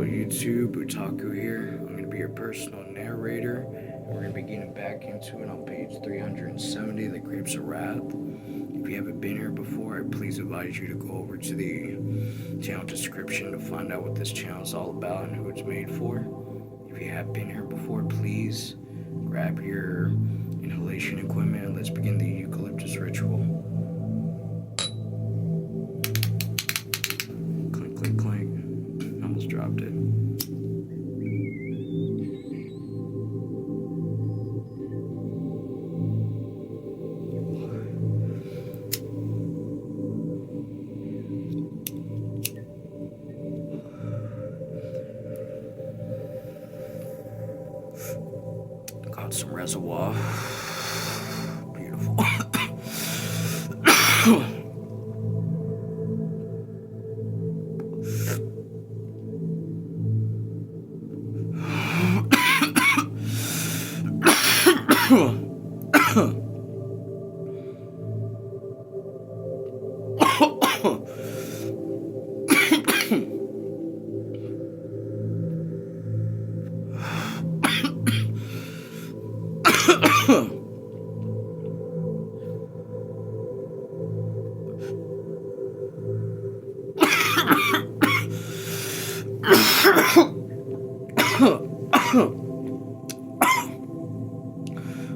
YouTube, Otaku here. I'm going to be your personal narrator. We're going to be getting back into it on page 370, The Grapes of Wrath. If you haven't been here before, I please advise you to go over to the channel description to find out what this channel is all about and who it's made for. If you have been here before, please grab your inhalation equipment and let's begin the eucalyptus ritual. Clink, clink, clink. Almost dropped it. Got some reservoir. Beautiful.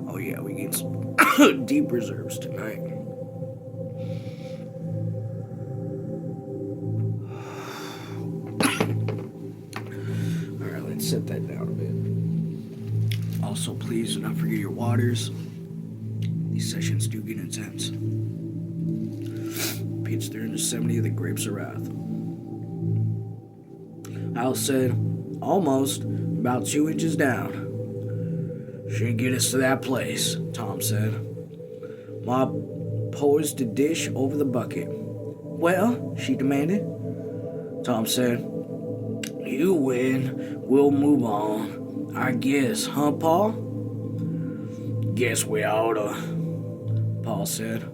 Oh yeah, we get some deep reserves tonight. Alright, let's set that down a bit. Also, please do not forget your waters. These sessions do get intense. Page 370 of The Grapes of Wrath. Al said, almost, about 2 inches down. Should get us to that place, Tom said. Ma posed a dish over the bucket. Well, she demanded. Tom said, you win, we'll move on. I guess, huh, Paul? Guess we oughta, Paul said.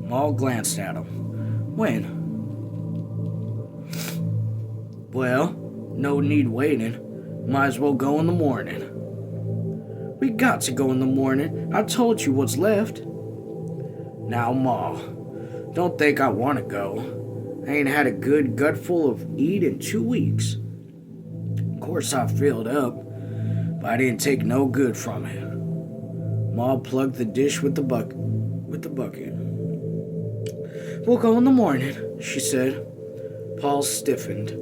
Ma glanced at him. When? Well, no need waiting. Might as well go in the morning. We got to go in the morning. I told you what's left. Now, Ma, don't think I want to go. I ain't had a good gutful of eat in 2 weeks. Of course I filled up, but I didn't take no good from it. Ma plugged the dish with the bucket. We'll go in the morning, she said. Paul sniffled.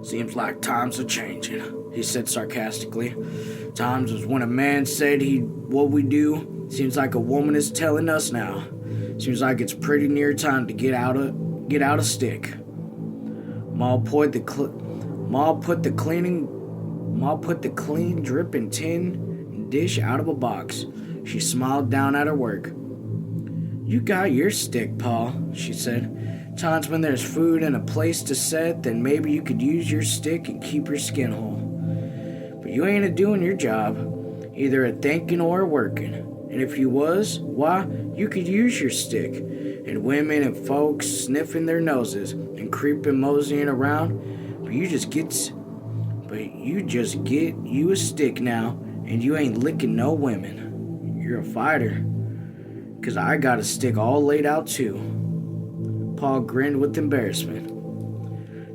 Seems like times are changing, he said sarcastically. Times was when a man said what we do. Seems like a woman is telling us now. Seems like it's pretty near time to get out a stick. Ma put the clean dripping tin dish out of a box. She smiled down at her work. You got your stick, Paul, she said. Times when there's food and a place to set, then maybe you could use your stick and keep your skin whole. But you ain't a-doing your job, either a thinking or a working. And if you was, why, you could use your stick. And women and folks sniffing their noses and creeping moseying around, but you just get you a stick now, and you ain't licking no women. You're a fighter. 'Cause I got a stick all laid out too. Paul grinned with embarrassment.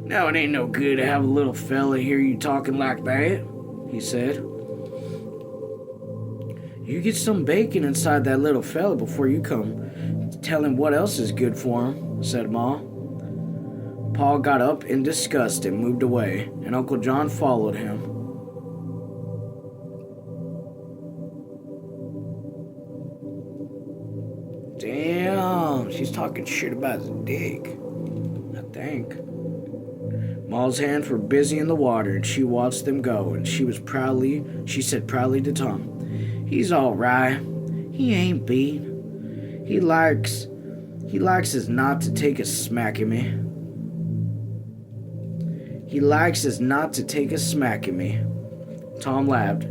Now it ain't no good to have a little fella hear you talking like that, he said. You get some bacon inside that little fella before you come tell him what else is good for him, said Ma. Paul got up in disgust and moved away, and Uncle John followed him. Damn, she's talking shit about his dick, I think. Ma's hands were busy in the water, and she watched them go, and she said proudly to Tom, he's all right. He ain't beat. He likes us not to take a smack at me. Tom laughed.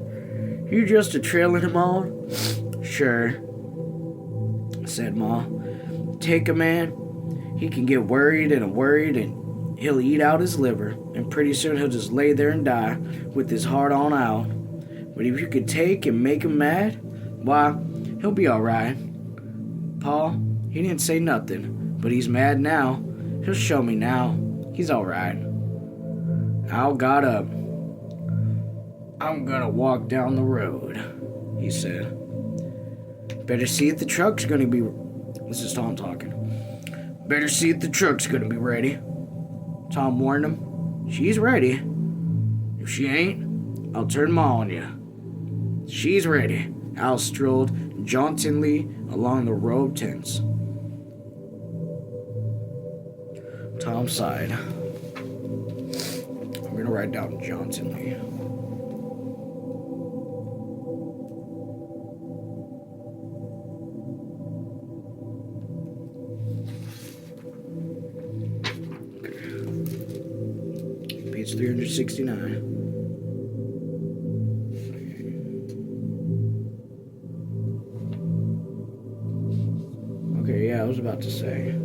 You just a trailing him on? Sure, said Ma. Take a man, He can get worried and he'll eat out his liver, and pretty soon he'll just lay there and die with his heart on out. But if you could take and make him mad, why, he'll be alright. Paul, he didn't say nothing, but he's mad now. He'll show me now. He's alright. Al got up. I'm gonna walk down the road, he said. Better see if the truck's gonna be... This is Tom talking. Better see if the truck's gonna be ready. Tom warned him. She's ready. If she ain't, I'll turn 'em on you. She's ready. Al strolled jauntily along the row of tents. Tom sighed. I'm going to write down jauntily. Okay. Page 369. Okay, yeah, I was about to say.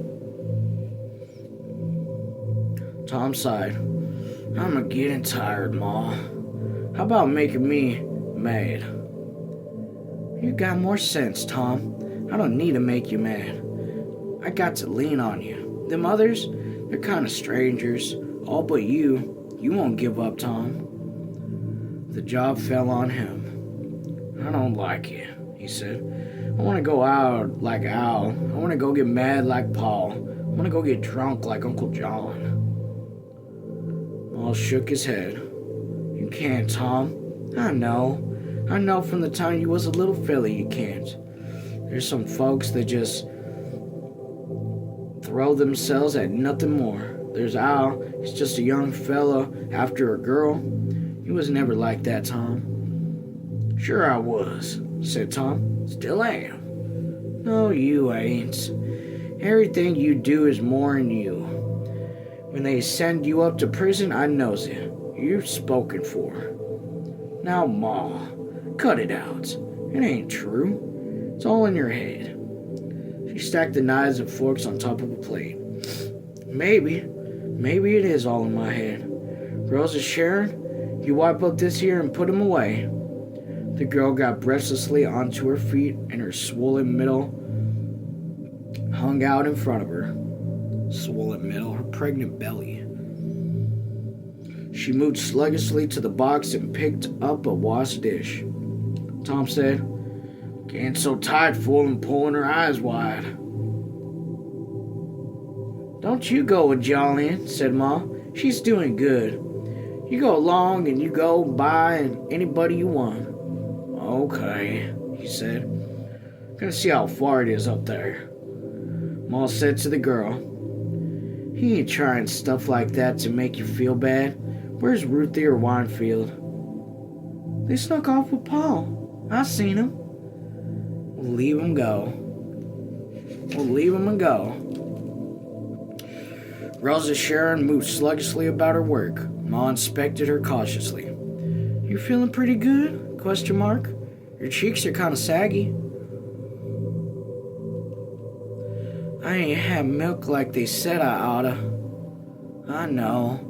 Tom sighed. I'm getting tired, Ma. How about making me mad? You got more sense, Tom. I don't need to make you mad. I got to lean on you. Them others, they're kind of strangers. All but you. You won't give up, Tom. The job fell on him. I don't like it, he said. I want to go out like Al. I want to go get mad like Paul. I want to go get drunk like Uncle John. Paul shook his head. You can't, Tom. I know. I know from the time you was a little filly you can't. There's some folks that just throw themselves at nothing more. There's Al. He's just a young fella after a girl. He was never like that, Tom. Sure I was, said Tom. Still am. No, you ain't. Everything you do is more'n you. When they send you up to prison, I knows it. You're spoken for. Now, Ma, cut it out. It ain't true. It's all in your head. She stacked the knives and forks on top of a plate. Maybe it is all in my head. Rosa Sharon, you wipe up this here and put him away. The girl got breathlessly onto her feet, and her swollen middle hung out in front of her. Swollen middle, her pregnant belly. She moved sluggishly to the box and picked up a washed dish. Tom said, "Getting so tired, full and pulling her eyes wide." "Don't you go with Jolene," said Ma. "She's doing good. You go along and you go by and anybody you want." "Okay," he said. "Gonna see how far it is up there." Ma said to the girl, "He ain't trying stuff like that to make you feel bad. Where's Ruthie or Winefield?" "They snuck off with Paul. I seen him." "We'll leave him go. We'll leave him and go." Rosa Sharon moved sluggishly about her work. Ma inspected her cautiously. "You feeling pretty good? Question mark. Your cheeks are kind of saggy." "I ain't had milk like they said I oughta." "I know.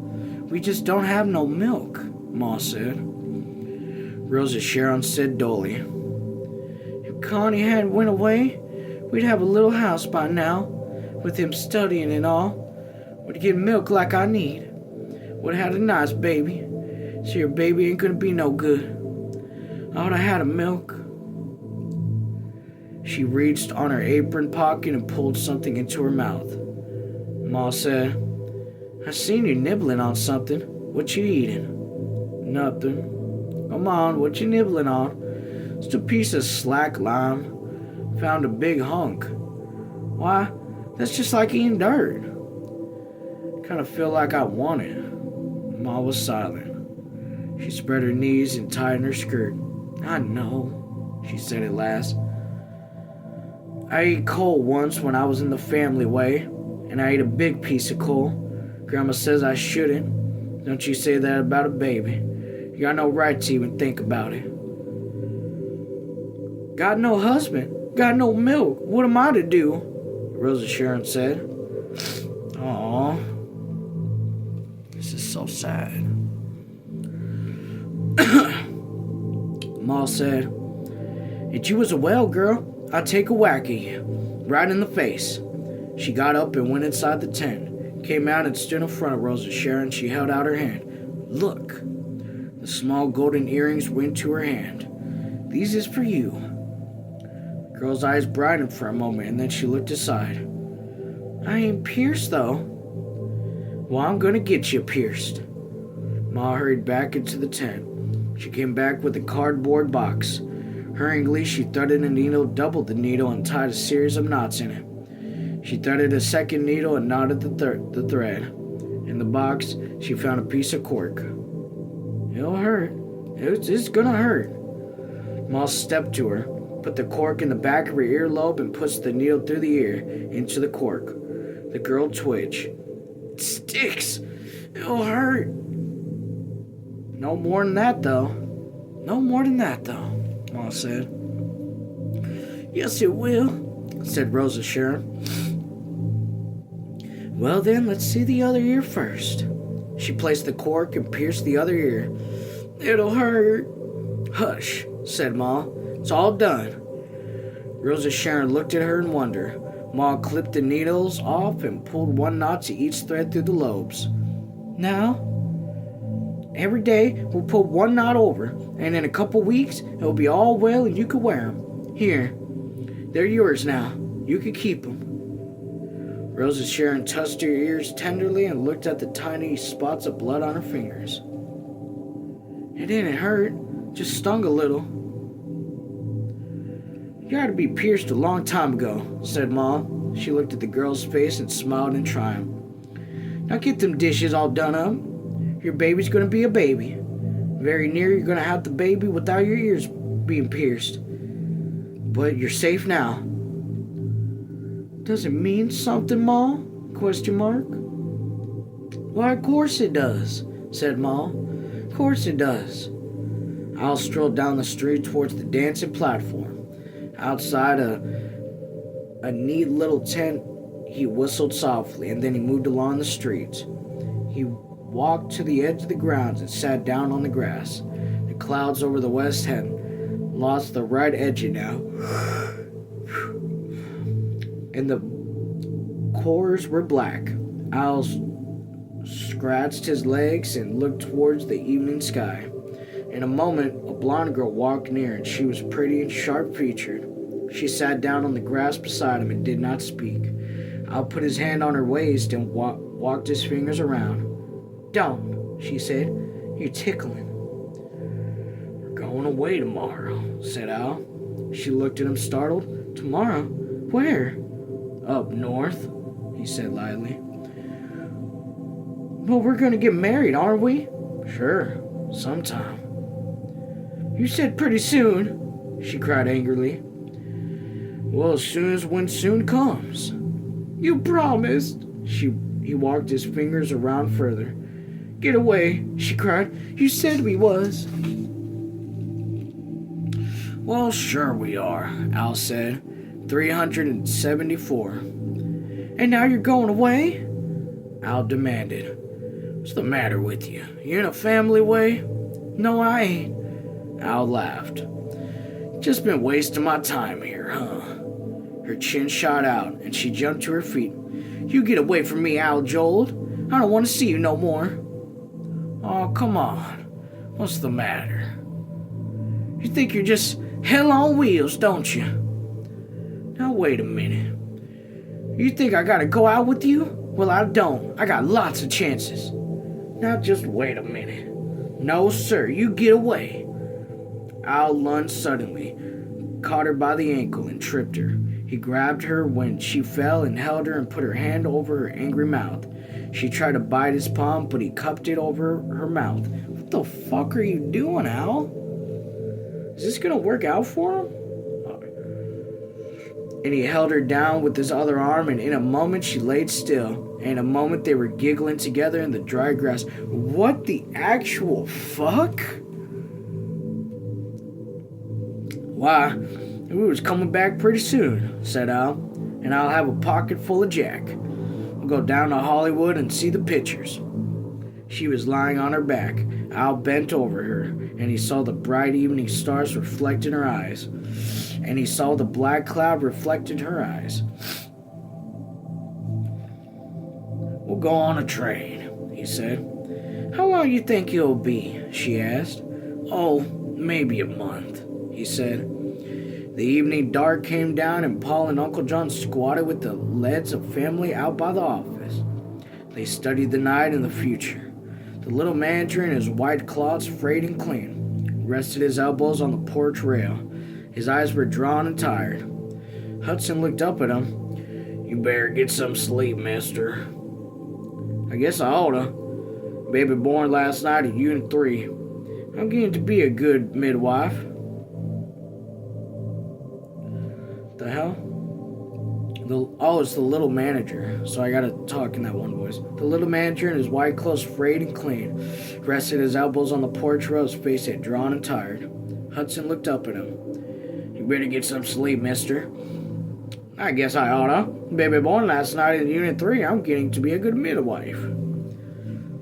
We just don't have no milk," Ma said. Rosa Sharon said dully, "If Connie hadn't went away, we'd have a little house by now, with him studying and all. Would get milk like I need. Would have had a nice baby. So your baby ain't gonna be no good. I oughta had a milk." She reached on her apron pocket and pulled something into her mouth. Ma said, "I seen you nibbling on something. What you eating?" "Nothing." "Come on, what you nibbling on?" "Just a piece of slack lime. Found a big hunk." "Why, that's just like eating dirt." "Kinda feel like I want it." Ma was silent. She spread her knees and tightened her skirt. "I know," she said at last. "I ate coal once when I was in the family way, and I ate a big piece of coal. Grandma says I shouldn't. Don't you say that about a baby. You got no right to even think about it." "Got no husband, got no milk. What am I to do?" Rosa Sharon said. Aw. This is so sad. Ma said, "If you was a well girl, I'd take a whack at you. Right in the face." She got up and went inside the tent. Came out and stood in front of Rosa Sharon. She held out her hand. "Look." The small golden earrings went to her hand. "These is for you." The girl's eyes brightened for a moment, and then she looked aside. "I ain't pierced, though." "Well, I'm gonna get you pierced." Ma hurried back into the tent. She came back with a cardboard box. Hurriedly, she threaded a needle, doubled the needle, and tied a series of knots in it. She threaded a second needle and knotted the thread. In the box, she found a piece of cork. "It'll hurt. It's gonna hurt." Ma stepped to her, put the cork in the back of her earlobe, and pushed the needle through the ear into the cork. The girl twitched. "It sticks. It'll hurt." No more than that, though. "No more than that, though," Ma said. "Yes, it will," said Rosa Sharon. "Well, then, let's see the other ear first." She placed the cork and pierced the other ear. "It'll hurt." "Hush," said Ma. "It's all done." Rosa Sharon looked at her in wonder. Ma clipped the needles off and pulled one knot to each thread through the lobes. "Now, every day we'll put one knot over, and in a couple weeks it'll be all well and you can wear them. Here, they're yours now. You can keep them." Rosa Sharon touched her ears tenderly and looked at the tiny spots of blood on her fingers. "It didn't hurt, just stung a little." "You ought to be pierced a long time ago," said Ma. She looked at the girl's face and smiled in triumph. "Now get them dishes all done up. Your baby's going to be a baby. Very near you're going to have the baby without your ears being pierced. But you're safe now." "Does it mean something, Ma?" Question mark. "Why, of course it does," said Ma. "Of course it does." Al strolled down the street towards the dancing platform. Outside a neat little tent, he whistled softly, and then he moved along the street. He walked to the edge of the grounds and sat down on the grass. The clouds over the west had lost the red edge now, and the cores were black. Al scratched his legs and looked towards the evening sky. In a moment, a blonde girl walked near, and she was pretty and sharp-featured. She sat down on the grass beside him and did not speak. Al put his hand on her waist and walked his fingers around. "Don't," she said. "You're tickling." "We're going away tomorrow," said Al. She looked at him startled. "Tomorrow? Where?" "Up north," he said lightly. "Well, we're going to get married, aren't we?" "Sure, sometime." "You said pretty soon," she cried angrily. "Well, as soon as when soon comes." "You promised." He walked his fingers around further. "Get away," she cried. "You said we was." "Well, sure we are," Al said. 374. "And now you're going away?" Al demanded. "What's the matter with you? You in a family way?" "No, I ain't." Al laughed. "Just been wasting my time here, huh?" Her chin shot out, and she jumped to her feet. "You get away from me, Al Joel. I don't want to see you no more." "Oh, come on. What's the matter?" "You think you're just hell on wheels, don't you?" "Now, wait a minute. You think I gotta go out with you? Well, I don't. I got lots of chances. Now, just wait a minute." "No, sir. You get away." Al lunged suddenly, caught her by the ankle, and tripped her. He grabbed her when she fell and held her and put her hand over her angry mouth. She tried to bite his palm, but he cupped it over her mouth. "What the fuck are you doing, Al? Is this gonna work out for him?" And he held her down with his other arm, and in a moment she laid still. In a moment they were giggling together in the dry grass. "What the actual fuck?" "Why, we was coming back pretty soon," said Al, "and I'll have a pocket full of Jack." We'll go down to Hollywood and see the pictures. She was lying on her back. Al bent over her, and he saw the bright evening stars reflect in her eyes, and he saw the black cloud reflect in her eyes. We'll go on a train, he said. How long you think you'll be? She asked. Oh, maybe a month, he said. The evening dark came down, and Paul and Uncle John squatted with the leads of family out by the office. They studied the night and the future. The little manager in his white cloths, frayed and clean, rested his elbows on the porch rail. His eyes were drawn and tired. Hudson looked up at him. You better get some sleep, mister. I guess I oughta. Baby born last night at Unit 3. I'm getting to be a good midwife. The hell? It's the little manager. So I gotta talk in that one voice. The little manager in his white clothes, frayed and clean, rested his elbows on the porch rail, his face had drawn and tired. Hudson looked up at him. You better get some sleep, mister. I guess I oughta. Baby born last night in Unit 3. I'm getting to be a good midwife.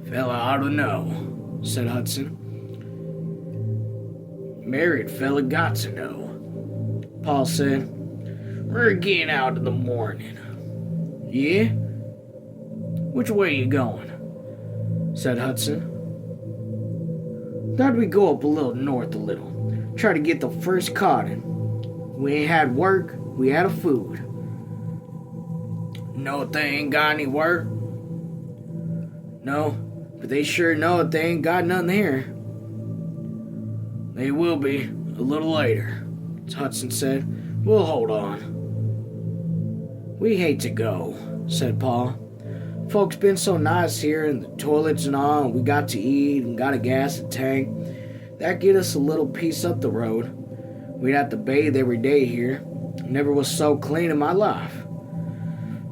Fella ought to know, said Hudson. Married fella got to know, Paul said. We're getting out in the morning. Yeah? Which way you going? Said Hudson. Thought we'd go up a little north a little. Try to get the first cotton. We ain't had work, we had a food. Know if they ain't got any work? No, but they sure know if they ain't got nothing here. They will be a little later, Hudson said. We'll hold on. We hate to go, said Paul. Folks been so nice here, and the toilets and all, and we got to eat and got a gas tank. That get us a little piece up the road. We'd have to bathe every day here. Never was so clean in my life.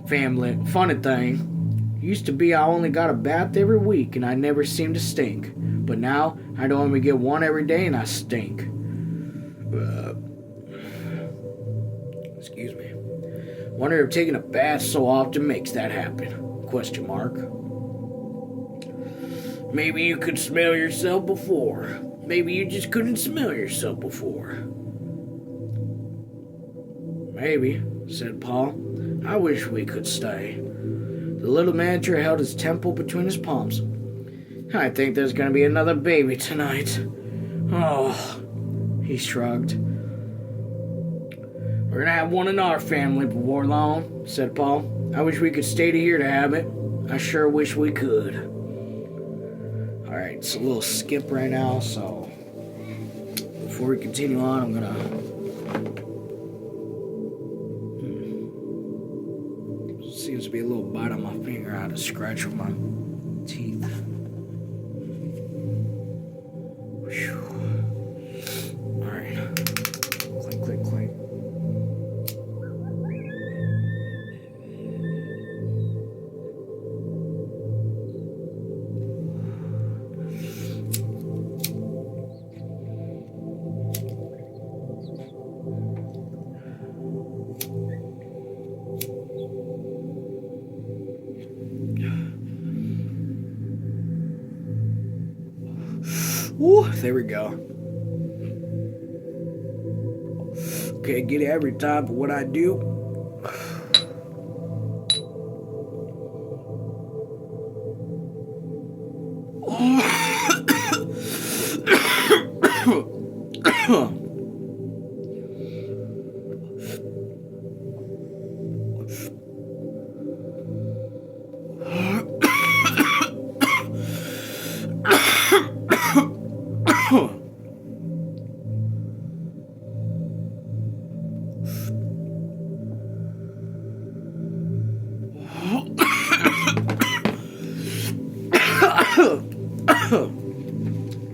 Family, funny thing, used to be I only got a bath every week and I never seemed to stink. But now I don't even get one every day and I stink. Excuse me. Wonder if taking a bath so often makes that happen? Question mark. Maybe you could smell yourself before. Maybe you just couldn't smell yourself before. Maybe, said Paul. I wish we could stay. The little manager held his temple between his palms. I think there's going to be another baby tonight. Oh, he shrugged. We're going to have one in our family before long, said Paul. I wish we could stay here to have it. I sure wish we could. Alright, it's a little skip right now, so before we continue on, I'm going to... Seems to be a little bite on my finger. I had to scratch with my teeth. Alright. Clink, clink, clink. Ooh, there we go. Okay, get it every time for what I do.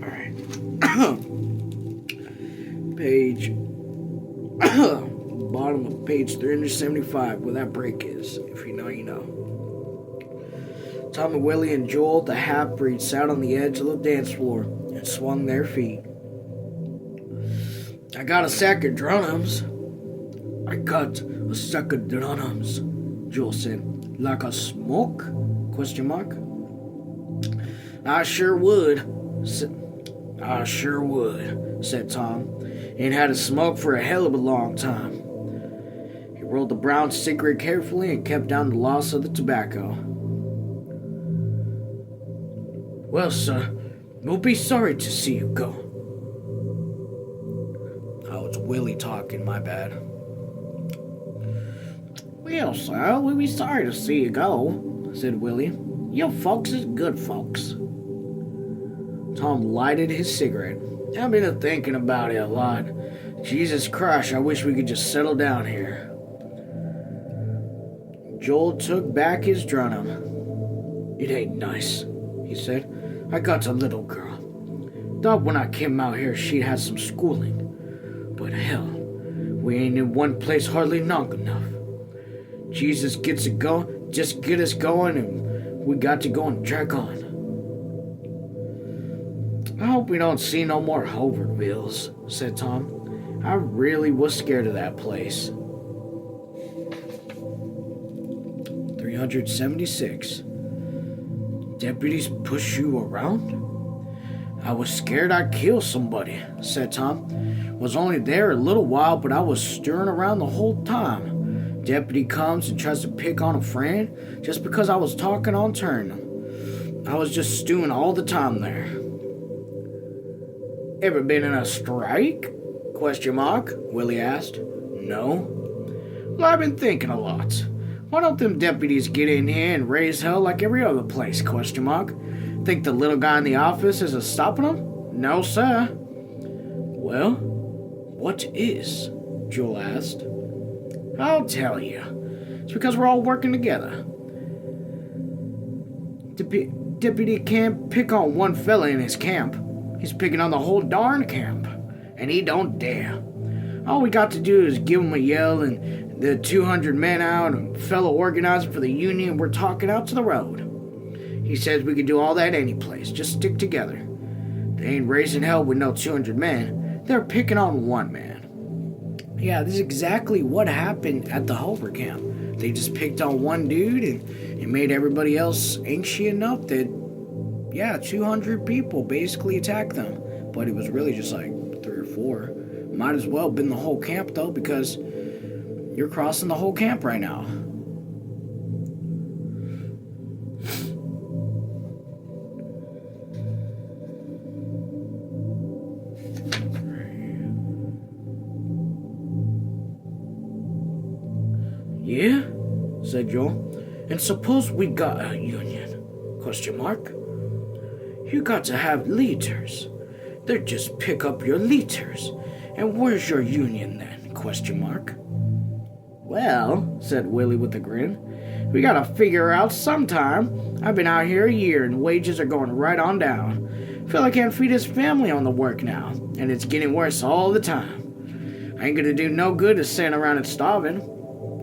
Alright. Page bottom of page 375, where that break is. If you know, you know. Tom and Willie and Joel, the half-breed, sat on the edge of the dance floor and swung their feet. I got a sack of drums, Joel said, Like a smoke? Question mark. I sure would, said Tom. Ain't had a smoke for a hell of a long time. He rolled the brown cigarette carefully and kept down the loss of the tobacco. Well, sir, we'll be sorry to see you go. Oh, it's Willie talking, my bad. Well, sir, we'll be sorry to see you go, said Willie. You folks is good folks. Tom lighted his cigarette. I've been thinking about it a lot. Jesus Christ, I wish we could just settle down here. Joel took back his drum. It ain't nice, he said. I got a little girl. Thought when I came out here she'd had some schooling. But hell, we ain't in one place hardly long enough. Jesus gets it going, just get us going, and we got to go and drag on. I hope we don't see no more Hovervilles, said Tom. I really was scared of that place. 376. Deputies push you around? I was scared I'd kill somebody, said Tom. Was only there a little while, but I was stirring around the whole time. Deputy comes and tries to pick on a friend just because I was talking on turn. I was just stewing all the time there. Ever been in a strike? Question mark, Willie asked. No. Well, I've been thinking a lot. Why don't them deputies get in here and raise hell like every other place? Question mark. Think the little guy in the office is stopping them? No, sir. Well, what is? Joel asked. I'll tell you. It's because we're all working together. Deputy can't pick on one fella in his camp. He's picking on the whole darn camp. And he don't dare. All we got to do is give him a yell and the 200 men out and fellow organizer for the union we're talking out to the road. He says we could do all that any place. Just stick together. They ain't raising hell with no 200 men. They're picking on one man. Yeah, this is exactly what happened at the Hover camp. They just picked on one dude and it made everybody else anxious enough that, 200 people basically attacked them. But it was really just like 3 or 4. Might as well have been the whole camp, though, because you're crossing the whole camp right now. Yeah, said Joel. And suppose we got a union? Question mark. You got to have leaders. They're just pick up your leaders. And where's your union then? Question mark. Well, said Willie with a grin, we gotta figure out sometime. I've been out here a year and wages are going right on down. Fella can't feed his family on the work now, and it's getting worse all the time. I ain't gonna do no good to stand around and starving.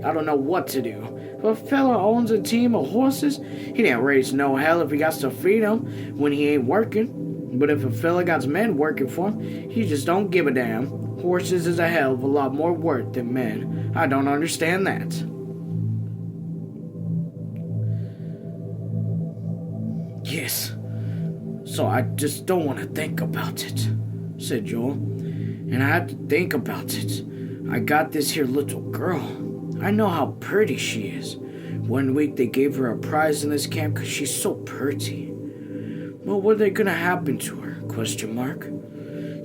I don't know what to do. If a fella owns a team of horses, he didn't raise no hell if he got to feed them when he ain't working. But if a fella got men working for him, he just don't give a damn. Horses is a hell of a lot more worth than men. I don't understand that. Yes. So I just don't want to think about it, said Joel. And I had to think about it. I got this here little girl. I know how pretty she is. One week they gave her a prize in this camp because she's so pretty. Well, what are they gonna happen to her? Question mark.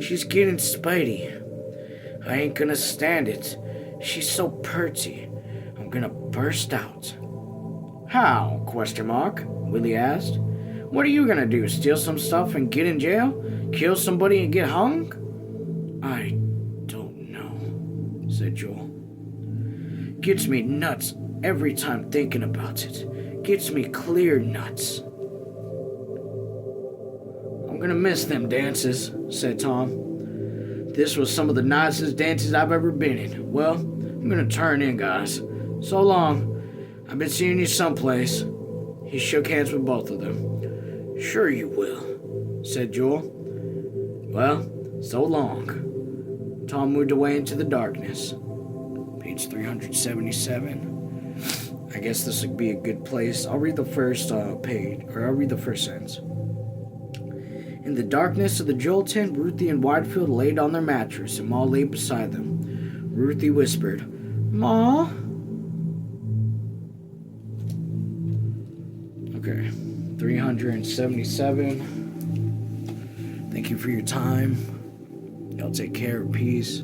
She's getting spidey. I ain't gonna stand it. She's so pretty. I'm gonna burst out. How? Question mark. Willie asked. What are you gonna do? Steal some stuff and get in jail? Kill somebody and get hung? I don't know, said Joel. Gets me nuts every time thinking about it. Gets me clear nuts. I'm gonna miss them dances, said Tom. This was some of the nicest dances I've ever been in. Well, I'm gonna turn in, guys. So long. I've been seeing you someplace. He shook hands with both of them. Sure you will, said Joel. Well, so long. Tom moved away into the darkness. Page 377. I guess this would be a good place. I'll read the first page, or I'll read the first sentence. In the darkness of the jewel tent, Ruthie and Whitefield laid on their mattress, and Ma lay beside them. Ruthie whispered, "Ma?" Okay, 377. Thank you for your time. Y'all take care. Peace.